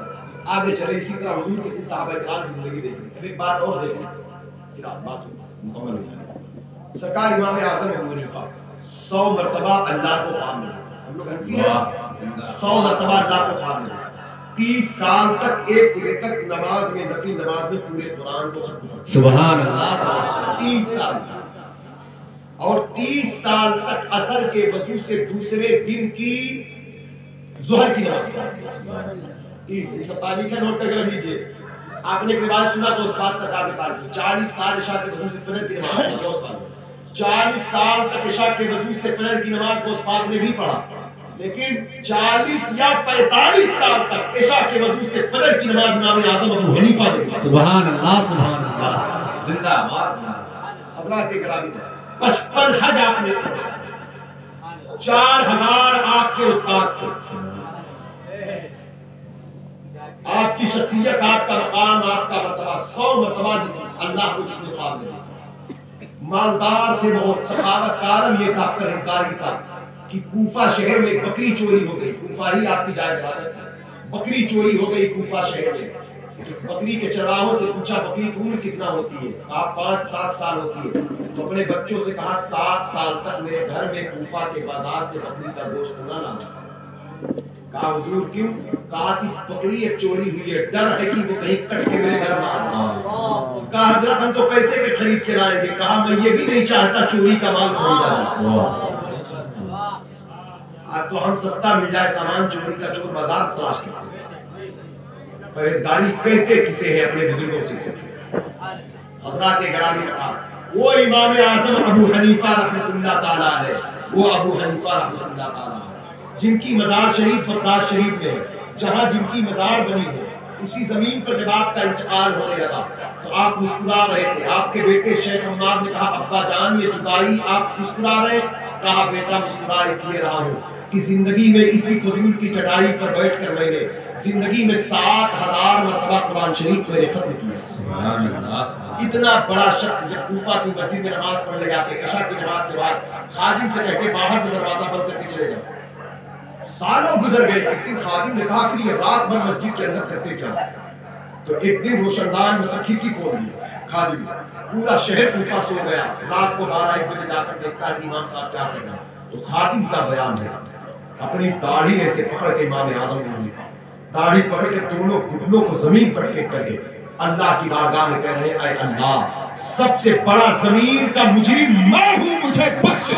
آگے چلے اسی طرح حضور کسی صحابہ اکرام کی زندگی دیکھیں. ایک بات اور دیکھیں, پھر بات مکمل ہو جائے. سرکار امام اعظم ابو حنیفہ 100 مرتبہ اللہ کو خواب ملا. ہم لوگ حنفی ہیں, 100 مرتبہ اللہ کو خواب ملا. 30 سال تک ایک دن تک نماز میں, نفل نماز میں پورے قرآن کو ختم کیا. سبحان اللہ. 30 سال اور 30 سال تک عصر کے وضو سے دوسرے دن کی ظہر کی نماز پڑھی. 30 تاریخ ہے, نوٹ کر کے رکھ لیجیے. آپ نے ایک روایت سنا تو اس بات سرکار نے پڑھی 40 سال عشاء کے وضو سے فجر کی نماز 40 سال تک عشاء کے وضو سے فجر کی نماز کو اس پاک نے بھی پڑھا. لیکن 40 یا 45 سال تک عشاء کے وضو سے فجر کی نماز امام اعظم ابو حنیفہ نے پڑھی. سبحان اللہ, سبحان اللہ, زندہ باد. حضرات گرامی, 55 حج آپ نے کیا, 4000 آپ کے استاد تھے. آپ کی شخصیت, آپ کا مقام, آپ کا مرتبہ 100 مرتبہ اللہ کو جس نے خواب دیا. مالدار تھے بہت, سخاوت کا عالم یہ تھا, پرہیزگاری تھا کہ کوفہ شہر میں ایک بکری چوری ہو گئی. کوفہ ہی آپ کی جائے بلادت ہے. بکری چوری ہو گئی کوفہ شہر میں. بکری کے چراہوں سے پوچھا بکری کی عمر کتنا ہوتی ہے؟ آپ 5-7 سال ہوتی ہے. تو اپنے بچوں سے کہا 7 سال تک میرے گھر میں کوفہ کے بازار سے بکری کا گوشت نہ لانا. کہا حضور کیوں؟ کہا کہ بکری ایک چوری ہوئی ہے, ڈر ہے کہ وہ کہیں کٹ کے میرے گھر نہ آئے. کہا حضرت ہم تو پیسے کے خرید کے لائیں گے. کہا میں یہ بھی نہیں چاہتا چوری کا مال خریدا جائے. آج تو ہم سستا مل جائے سامان, چوری کا چور بازار تلاش کرتے ہیں. پرہیزگاری کہتے کسے ہے, اپنے بزرگوں سے سیکھیں. حضرات گرامی کا وہ امام اعظم ابو حنیفہ رحمۃ اللہ تعالیٰ علیہ, وہ ابو حنیفہ رحمۃ اللہ تعالیٰ علیہ جن کی مزار شریف بغداد شریف میں ہے, جہاں جن کی مزار بنی ہے, اسی زمین پر جب آپ کا انتقال ہونے لگا تو آپ مسکرا رہے تھے. آپ کے بیٹے شیخ عمار نے کہا ابا جان یہ جدائی آپ مسکرا رہے. کہا بیٹا مسکرا اس لیے رہا ہوں کہ زندگی میں اسی کھجور کی چٹائی پر بیٹھ کر میں نے زندگی میں 7000 مرتبہ قرآن شریف میں نے ختم کیا. اتنا بڑا شخص جب کوفہ کی مسجد میں نماز پڑھنے جاتے, عشاء کی نماز کے بعد خادم سے کہتے باہر سے دروازہ بند کر کے چلے جاؤ. سالوں گزر گئے. ایک دن خادم نے کہا کہ یہ رات بھر مسجد کے اندر کرتے کیا؟ تو ایک دن روشندان میں کھڑکی کھول دی خادم. پورا شہر کوفہ سو گیا. رات کو 12-1 بجے جا کر دیکھتا ہے کہ امام صاحب کیا کر رہے ہیں. تو خادم کا بیان ہے, اپنی داڑھی ایسے پکڑ کے امام اعظم نے داڑھی پکڑ کے دونوں گھٹنوں کو زمین پر ٹیک کر کے اللہ کی بارگاہ میں کہہ رہے ہیں اے اللہ سب سے بڑا زمین کا مجرم میں ہوں, مجھے بخش.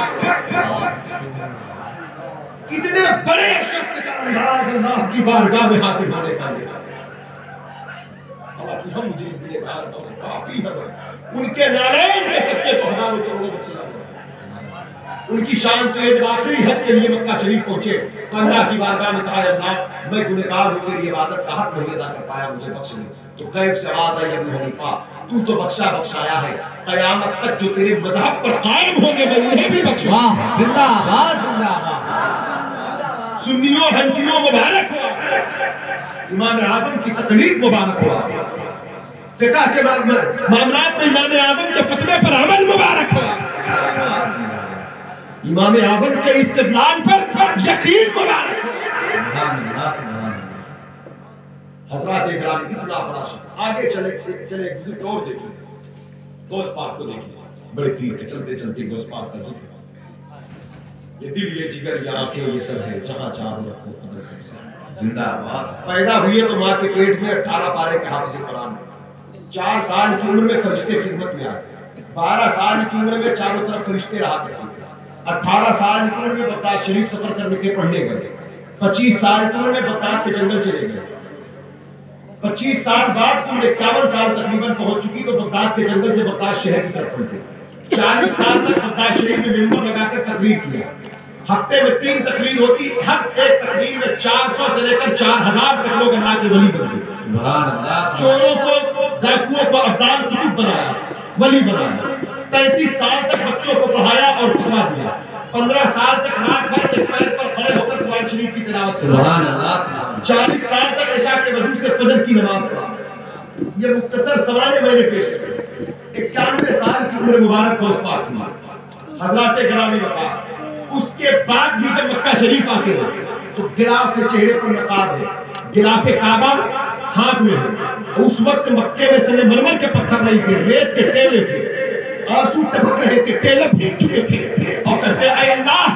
کتنے بڑے شخص کا انداز اللہ کی بارگاہ میں حاضر ہونے کا لیا حالانکہ ہم مجھے گنہگار کافی ہیں ان کے نالین کے صدقے تو ہزاروں کروڑوں بخشنا ان کی شان تو ایک آخری حج کے لیے مکہ شریف پہنچے تو اللہ کی بارگاہ میں کہا اللہ میں گنہگار ہوں تیری عبادت کا حق نہیں ادا کر پایا مجھے بخش دے تو غیب سے آواز آئی ابو حنیفہ تو تو بخشایا ہے قیامت تک جو تیرے مذہب پر قائم ہونے والے ہیں بھی بخشو زندہ آباد زندہ آباد سنیوں حنفیوں مبارک ہوا امام اعظم کی تقلید مبارک ہوا فقہ کے معاملات میں امام اعظم کے فتوے پر عمل مبارک ہوا امام اعظم کے استدلال پر یقین مبارک ہوا حضرات اکرام اتنا بڑا شخص آگے چلے بزرگ اور دیکھیں غوث پاک کو دیکھیں بڑے پیر کے چلتے چلتے غوث پاک کا ذکر یہ دل یہ جگر یہ آنکھیں یہ سر ہے جہاں چاہو رکھو قدر کر زندہ آباد پیدا ہوئے تو ماں کے پیٹ میں 18 پارے کے حافظ قرآن 4 سال کی عمر میں فرشتے خدمت میں آئے 12 سال کی عمر میں چاروں طرف فرشتے رہا کرتے 18 سال کی عمر میں بغداد شریف سفر کرنے کے پڑھنے گئے 25 سال کی عمر میں بغداد کے جنگل چلے گئے 25 سال بعد عمر 51 سال تقریباً پہنچ چکی تو بغداد کے جنگل سے بغداد شہر کی طرف پہنچے 40 سال تک بغداد شریف میں ممبر لگا کر تقریر کیا ہفتے میں 3 تقریر ہوتی ہر ایک تقریر میں 400 سے لے کر 4000 تک لوگ اللہ کے ولی بن گئے چوروں کو ڈاکوؤں کو ابدال کتب بنایا ولی بنایا 33 سال تک بچوں کو پڑھایا اور پڑھا دیا 15 سال تک رات بھر کے پیر پر کھڑے ہو کر قرآن شریف کی تلاوت کرا 40 سال تک عشاء کے وضو سے فجر کی نماز پڑھا یہ مختصر سوالے میں نے پیش کیے 91 سال کی عمر مبارک غوث پاک کی حضرات گرامی وقار اس کے بعد بھی جب مکہ شریف آتے ہیں تو غلاف چہرے پر نقاب ہے غلاف کعبہ ہاتھ میں ہے اس وقت مکے میں سنگ مرمر کے پتھر نہیں تھے ریت کے ٹیلے تھے آنسو ٹپک رہے تھے ٹیلے پھینک چکے تھے اور کہتے اے اللہ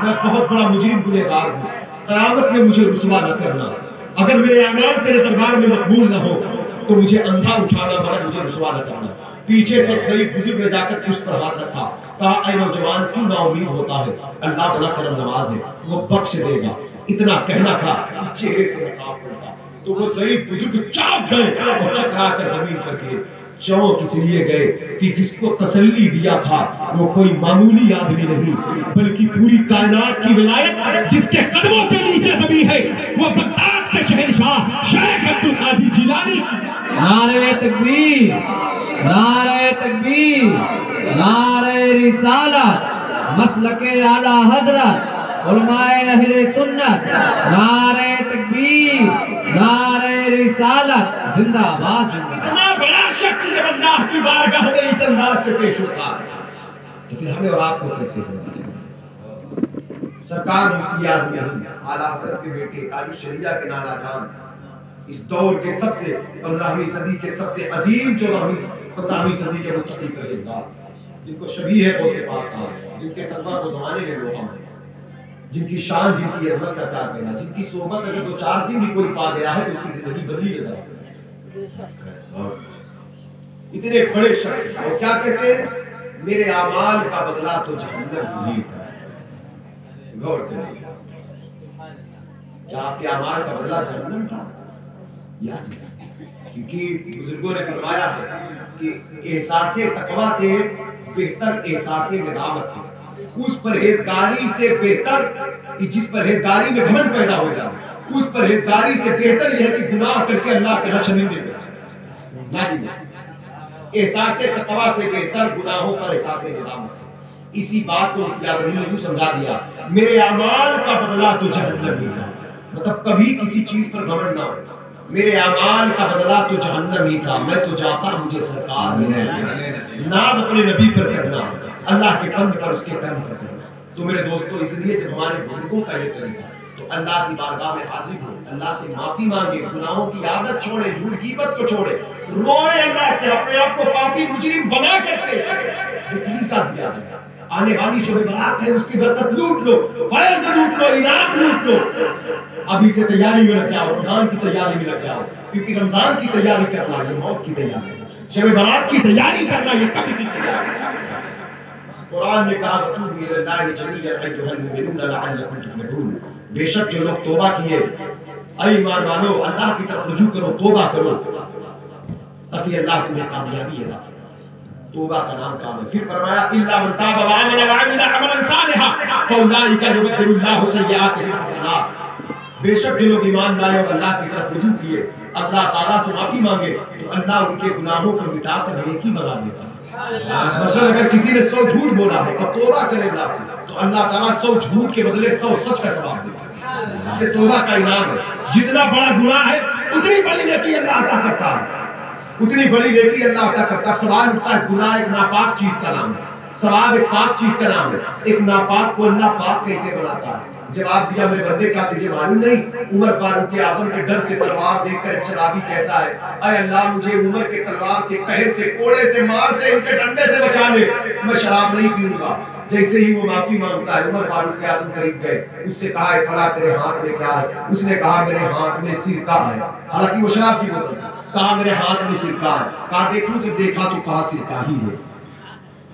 میں بہت بڑا مجرم گنہگار ہوں قیامت میں مجھے رسوا نہ کرنا اگر میرے اعمال تیرے دربار میں مقبول نہ ہو تو مجھے اندھا اٹھانا مگر مجھے رسوا نہ کرنا پیچھے سے ایک ضعیف بزرگ نے جا کر پشت پر ہاتھ رکھا کہا اے نوجوان کیوں نا امید ہوتا ہے اللہ بڑا کرم نواز ہے وہ بخش دے گا اتنا کہنا تھا چہرے سے نقاب پڑتا تو وہ ضعیف بزرگ چاک گئے اور چکرا کر زمین پر گئے چونک اس لیے گئے کہ جس کو تسلی دیا تھا وہ کوئی معمولی آدمی نہیں بلکہ پوری کائنات کی ولایت جس کے قدموں کے نیچے دبی ہے وہ بغداد کے شہنشاہ شیخ عبدالقادر جیلانی نعرہ تکبیر نعرہ تکبیر نعرہ رسالت مسلک اعلی حضرت علماء اہل سنت نعرہ تکبیر نعرہ رسالت زندہ آباد اتنا بڑا شخص جب اللہ کی بارگاہ میں اس انداز سے پیش ہوتا ہے تو پھر ہمیں اور آپ کو کیسے ہونا چاہیے سرکار مفتی اعظم اعلیٰ حضرت کے بیٹے قاضی شریعہ کے نانا جان اس دور کے سب سے 15ویں صدی کے سب سے عظیم 15ویں صدی کے متقی پرہیزگار جن کو شبیہ ہے غوث پاک تھا جن کے تقویٰ کو زمانے میں لوہا ہے جن کی شان جن کی عظمت کا کیا کہنا جن کی صحبت اگر 2-4 دن بھی کوئی پا گیا ہے تو اس کی زندگی بدلی نظر آتی ہے اتنے بڑے شخص اور کیا کہتے ہیں میرے اعمال کا بدلہ تو جہنم ہی تھا غور کریں کیا آپ کے اعمال کا بدلہ جہنم تھا کیونکہ بزرگوں نے فرمایا ہے کہ احساس تقویٰ سے بہتر احساس ندامت ہے اس پرہیزگاری سے بہتر کہ جس پرہیزگاری میں گھمنڈ پیدا ہو جائے اس پرہیزگاری سے بہتر یہ ہے کہ گناہ کر کے اللہ کے حشر میں احساس تقویٰ سے بہتر گناہوں پر احساس ندامت ہے اسی بات کو یوں سمجھا دیا میرے اعمال کا بدلہ تو جہنم ہی تھا مطلب کبھی کسی چیز پر گھمنڈ نہ ہو میرے اعمال کا بدلہ تو جہنم ہی تھا میں تو جاتا مجھے سرکار ناز اپنے نبی پر کرنا اللہ کے فضل پر اس کے کرم پر کرنا تو میرے دوستو اس لیے جب ہمارے بزرگوں کا یہ طریقہ تو اللہ کی بارگاہ میں حاضر ہو اللہ سے معافی مانگے گناہوں کی عادت چھوڑے جھوٹ غیبت کو چھوڑے روئے اللہ کے اپنے آپ کو پاپی مجرم بنا کر پیش کرے جو طریقہ دیا ہے آنے والی شب برات ہے اس کی برکت لوٹ لو فیض لوٹ لو انعام لوٹ لو ابھی سے تیاری میں لگ جاؤ رمضان کی تیاری میں لگ جاؤ کیونکہ رمضان کی تیاری کرنا یہ موت کی تیاری ہے شب برات کی تیاری کرنا یہ کبھی کی تیاری قرآن نے کہا وَتُوبُوا إِلَى اللَّهِ جَمِيعًا أَيُّهَا الْمُؤْمِنُونَ لَعَلَّكُمْ تُفْلِحُونَ، بے شک جو لوگ توبہ کیے، اے ایمان والو اللہ کی طرف رجوع کرو، توبہ کرو تاکہ اللہ تمہیں کامیابی عطا کرے۔ توبہ کا نام کام ہے۔ پھر فرمایا اِلَّا مَن تَابَ وَآمَنَ وَعَمِلَ عَمَلًا صَالِحًا فَأُولَٰئِكَ يُبَدِّلُ اللَّهُ سَيِّئَاتِهِمْ حَسَنَاتٍ، بے شک جو لوگ ایمان لائے اور اللہ کی طرف رجوع کیے، اللہ تعالیٰ سے معافی مانگے تو اللہ ان کے گناہوں کو مٹا کر نیکی بنا دیتا ہے۔ مثلا اگر کسی نے 100 جھوٹ بولا ہے اور توبہ کرے اللہ سے تو اللہ تعالیٰ 100 جھوٹ کے بدلے 100 سچ کا ثواب دیتا ہے۔ یہ توبہ کا انعام ہے۔ جتنا بڑا گناہ ہے اتنی بڑی نیکی اللہ عطا کرتا ہے، اتنی بڑی نیکی اللہ عطا کرتا ہے۔ سوال اٹھتا ہے گناہ ایک ناپاک چیز کا نام ہے، ثواب ایک پاک چیز کا نام ہے، ایک ناپاک کو اللہ پاک کیسے بناتا ہے؟ جواب دیا میرے بندے کا تجھے معلوم نہیں؟ عمر فاروق اعظم کے ڈر سے تلوار دیکھ کر ایک شرابی کہتا ہے اے اللہ مجھے عمر کے تلوار سے، قہر سے، کوڑے سے، مار سے، ان کے ڈنڈے سے بچا لے، میں شراب نہیں پیوں گا۔ جیسے ہی وہ معافی مانگتا ہے عمر فاروق اعظم قریب گئے، اس سے کہا اے فلاں تیرے ہاتھ میں کیا ہے؟ اس نے کہا میرے ہاتھ میں سرکہ ہے، حالانکہ وہ شراب کی بوتل تھی۔ کہا میرے ہاتھ میں سرکہ ہے، کہا دیکھوں، جب دیکھا تو کہا سرکہ ہی ہے۔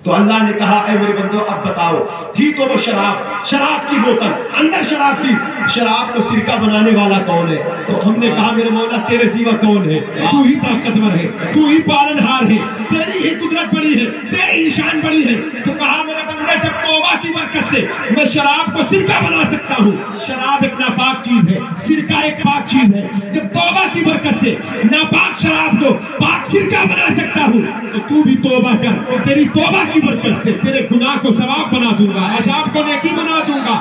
تو اللہ نے کہا اے میرے بندو اب بتاؤ، تھی تو وہ شراب کی بوتل، اندر شراب تھی، شراب کو سرکہ بنانے والا کون ہے؟ تو ہم نے کہا میرے مولا تیرے سوا کون ہے؟ تو ہی طاقتور ہے، تو ہی پالنہار ہے، تیری ہی قدرت بڑی ہے، تیری ہی شان بڑی ہے۔ تو کہا میرے بندے جب توبہ کی برکت سے میں شراب کو سرکہ بنا سکتا ہوں، شراب ایک ناپاک چیز ہے، سرکہ ایک پاک چیز ہے، جب توبہ کی برکت سے ناپاک شراب کو پاک سرکہ بنا سکتا ہوں تو تو بھی توبہ کر، تیری توبہ کی برکت سے تیرے گناہ کو ثواب بنا دوں گا، عذاب کو نیکی بنا دوں گا،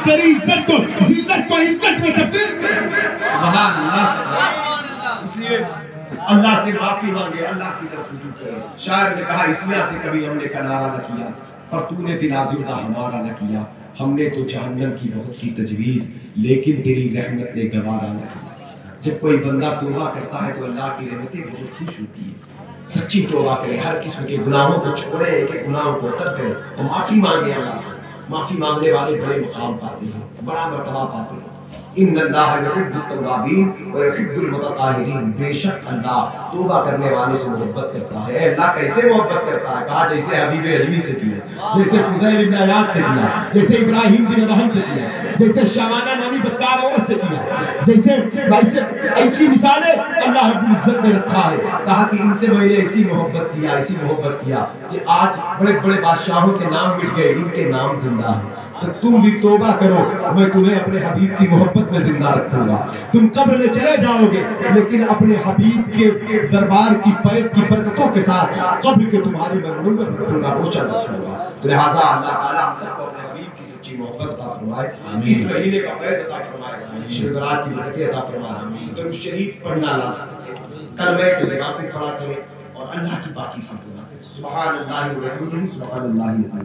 تیری عزت کو ذلت کو عزت میں تبدیل کر دوں گا۔ سبحان اللہ۔ اس لیے اللہ سے معافی مانگے، اللہ کی طرف رجوع کرے۔ شاعر نے کہا اسمیا سے کبھی ہم نے کنارہ نہ کیا، پر تو نے دل آزردہ ہمارا نہ کیا، ہم نے تو جہنم کی بہت کی تجویز، لیکن تیری رحمت نے گوارا نہ کیا۔ جب کوئی بندہ توبہ کرتا ہے تو اللہ کی رحمتیں بہت خوش ہوتی ہے۔ سچی توبہ کرے، ہر قسم کے گناہوں کو چھوڑے، ایک ایک گناہوں کو ترک کرے اور معافی مانگے اللہ سے۔ معافی مانگنے والے بڑے مقام پاتے ہیں، بڑا مرتبہ پاتے ہیں۔ ان اللہ یحب التوابین ویحب المتطہرین، بے شک اللہ توبہ کرنے والوں سے محبت کرتا ہے۔ اللہ کیسے محبت کرتا ہے؟ کہا جیسے حبیب اجمی سے کیا، جیسے فضیل بن عیاض سے کیا، جیسے ابراہیم بن ادہم سے کیا، جیسے شامانہ نامی بدکار عورت سے کیا، جیسے ایسی مثالیں اللہ رب العزت نے رکھا ہے۔ کہا کہ ان سے میں نے ایسی محبت کیا، ایسی محبت کیا کہ آج بڑے بڑے بادشاہوں کے نام مٹ گئے، ان کے نام زندہ ہیں۔ تو تم بھی توبہ کرو، میں تمہیں اپنے حبیب کی محبت میں زندہ رکھوں گا۔ تم قبر میں چلے جاؤ گے لیکن اپنے حبیب کے دربار کی فیض کی برکتوں کے ساتھ قبر کے تمہارے میں منور رکھوں گا، روشن رکھوں گا۔ لہٰذا اللہ تعالیٰ ہم سب کو اپنے حبیب کی سچی محبت عطا فرمائے، اس مہینے کا فیض عطا فرمائے، شب برات کی برکتیں عطا فرمائے۔ درود شریف پڑھنا لازم ہے، کلمہ طیبہ کو پڑھا کریں اور اللہ کی باقی سب کو نہ کریں۔ سبحان اللہ و بحمدہ، سبحان اللہ العظیم۔